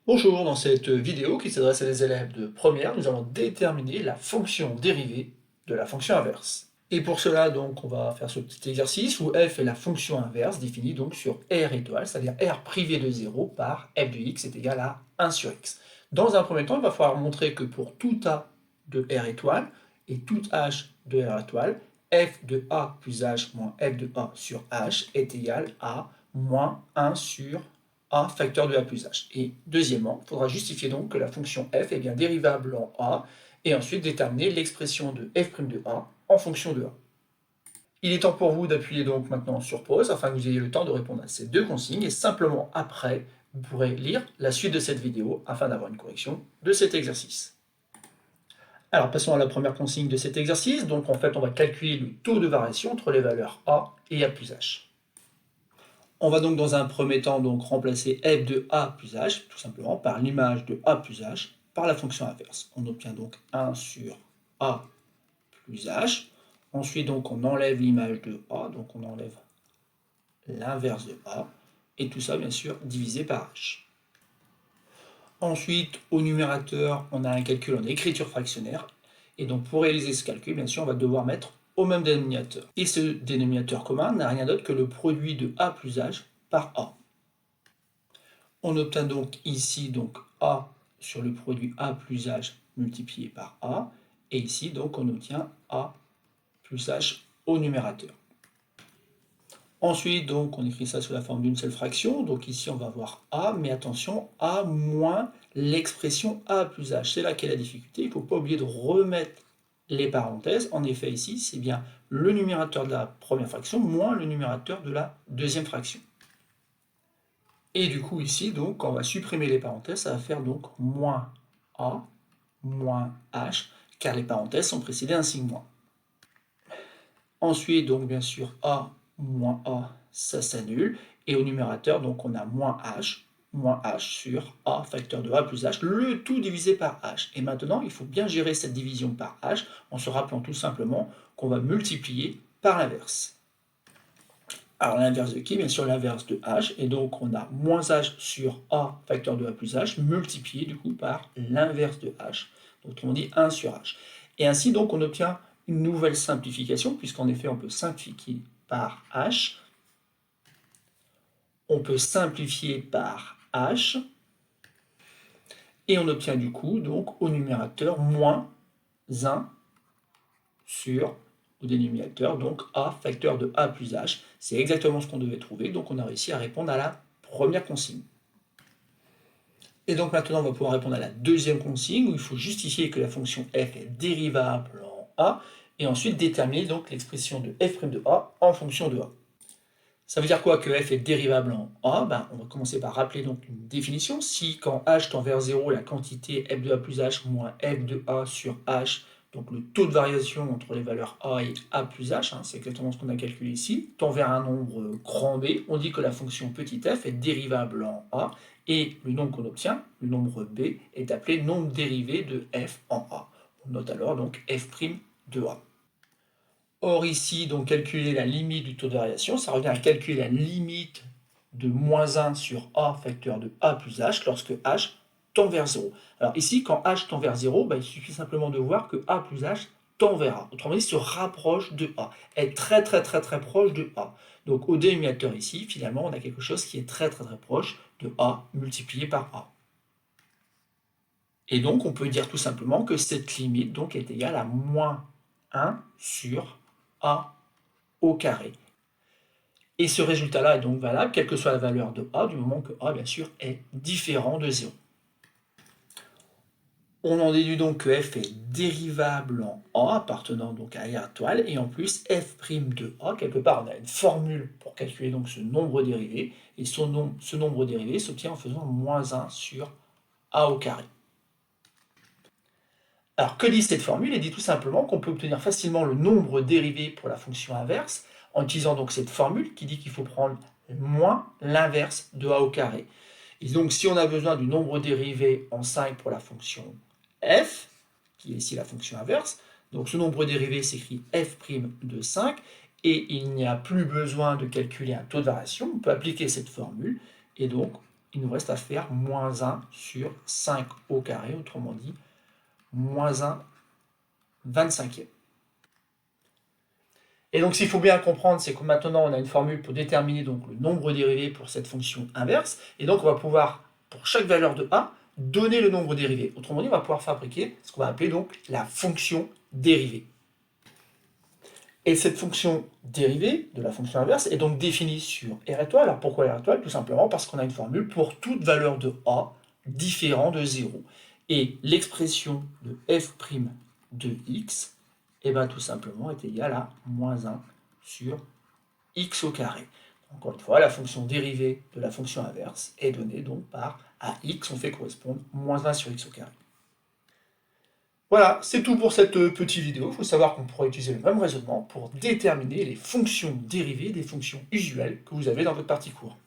Bonjour, dans cette vidéo qui s'adresse à des élèves de première, nous allons déterminer la fonction dérivée de la fonction inverse. Et pour cela, donc, on va faire ce petit exercice où f est la fonction inverse définie donc sur r étoile, c'est-à-dire r privé de 0 par f de x est égal à 1 sur x. Dans un premier temps, il va falloir montrer que pour tout a de r étoile et tout h de r étoile, f de a plus h moins f de a sur h est égal à moins 1 sur a facteur de a plus h. Et deuxièmement, il faudra justifier donc que la fonction f est bien dérivable en a, et ensuite déterminer l'expression de f' de a en fonction de a. Il est temps pour vous d'appuyer donc maintenant sur pause afin que vous ayez le temps de répondre à ces deux consignes, et simplement après, vous pourrez lire la suite de cette vidéo afin d'avoir une correction de cet exercice. Alors passons à la première consigne de cet exercice. Donc en fait, on va calculer le taux de variation entre les valeurs a et a plus h. On va donc dans un premier temps donc remplacer f de a plus h, tout simplement, par l'image de a plus h, par la fonction inverse. On obtient donc 1 sur a plus h. Ensuite, donc, on enlève l'image de a, donc on enlève l'inverse de a, et tout ça, bien sûr, divisé par h. Ensuite, au numérateur, on a un calcul en écriture fractionnaire, et donc pour réaliser ce calcul, bien sûr, on va devoir mettre au même dénominateur. Et ce dénominateur commun n'a rien d'autre que le produit de a plus h par a. On obtient donc ici donc a sur le produit a plus h multiplié par a, et ici donc on obtient a plus h au numérateur. Ensuite donc on écrit ça sous la forme d'une seule fraction, donc ici on va avoir a, mais attention, a moins l'expression a plus h, c'est là qu'est la difficulté, il ne faut pas oublier de remettre les parenthèses. En effet ici c'est bien le numérateur de la première fraction moins le numérateur de la deuxième fraction. Et du coup ici, donc, quand on va supprimer les parenthèses, ça va faire donc moins a, moins h, car les parenthèses sont précédées d'un signe moins. Ensuite, donc bien sûr, a moins a, ça s'annule, et au numérateur, donc on a moins h sur a facteur de a plus h, le tout divisé par h. Et maintenant, il faut bien gérer cette division par h, en se rappelant tout simplement qu'on va multiplier par l'inverse. Alors l'inverse de qui? Bien sûr l'inverse de h, et donc on a moins h sur a facteur de a plus h, multiplié du coup par l'inverse de h, donc on dit 1 sur h. Et ainsi donc on obtient une nouvelle simplification, puisqu'en effet on peut simplifier par h, on peut simplifier par h, et on obtient du coup donc au numérateur moins 1 sur au dénominateur, donc a facteur de a plus h. C'est exactement ce qu'on devait trouver, donc on a réussi à répondre à la première consigne. Et donc maintenant, on va pouvoir répondre à la deuxième consigne, où il faut justifier que la fonction f est dérivable en a, et ensuite déterminer donc l'expression de f' de a en fonction de a. Ça veut dire quoi que f est dérivable en a? On va commencer par rappeler donc une définition. Si quand h tend vers 0, la quantité f de a plus h moins f de a sur h, donc le taux de variation entre les valeurs a et a plus h, c'est exactement ce qu'on a calculé ici, tend vers un nombre grand B, on dit que la fonction petit f est dérivable en a, et le nombre qu'on obtient, le nombre b, est appelé nombre dérivé de f en a. On note alors donc f' de a. Or ici, donc calculer la limite du taux de variation, ça revient à calculer la limite de moins 1 sur a facteur de a plus h lorsque h tend vers 0. Alors ici, quand h tend vers 0, il suffit simplement de voir que a plus h tend vers a. Autrement dit, se rapproche de a, est très proche de a. Donc au dénominateur ici, finalement, on a quelque chose qui est très proche de a multiplié par a. Et donc on peut dire tout simplement que cette limite donc, est égale à moins 1 sur a au carré. Et ce résultat-là est donc valable, quelle que soit la valeur de a, du moment que a, bien sûr, est différent de 0. On en déduit donc que f est dérivable en a, appartenant donc à r étoile, et en plus, f' de a, quelque part, on a une formule pour calculer donc ce nombre dérivé, et ce nombre dérivé s'obtient en faisant moins 1 sur a au carré. Alors, que dit cette formule? Elle dit tout simplement qu'on peut obtenir facilement le nombre dérivé pour la fonction inverse en utilisant donc cette formule qui dit qu'il faut prendre moins l'inverse de a au carré. Et donc, si on a besoin du nombre dérivé en 5 pour la fonction f, qui est ici la fonction inverse, donc ce nombre dérivé s'écrit f' de 5, et il n'y a plus besoin de calculer un taux de variation, on peut appliquer cette formule, et donc il nous reste à faire moins 1 sur 5 au carré, autrement dit, moins 1 25e. Et donc, s'il faut bien comprendre, c'est que maintenant, on a une formule pour déterminer donc, le nombre dérivé pour cette fonction inverse. Et donc, on va pouvoir, pour chaque valeur de a, donner le nombre dérivé. Autrement dit, on va pouvoir fabriquer ce qu'on va appeler donc la fonction dérivée. Et cette fonction dérivée de la fonction inverse est donc définie sur R étoile. Alors pourquoi R étoile? Tout simplement parce qu'on a une formule pour toute valeur de a différent de 0. Et l'expression de f' de x, eh bien, tout simplement est égale à moins 1 sur x au carré. Encore une fois, la fonction dérivée de la fonction inverse est donnée donc par à x, on fait correspondre moins 1 sur x au carré. Voilà, c'est tout pour cette petite vidéo. Il faut savoir qu'on pourra utiliser le même raisonnement pour déterminer les fonctions dérivées des fonctions usuelles que vous avez dans votre partie cours.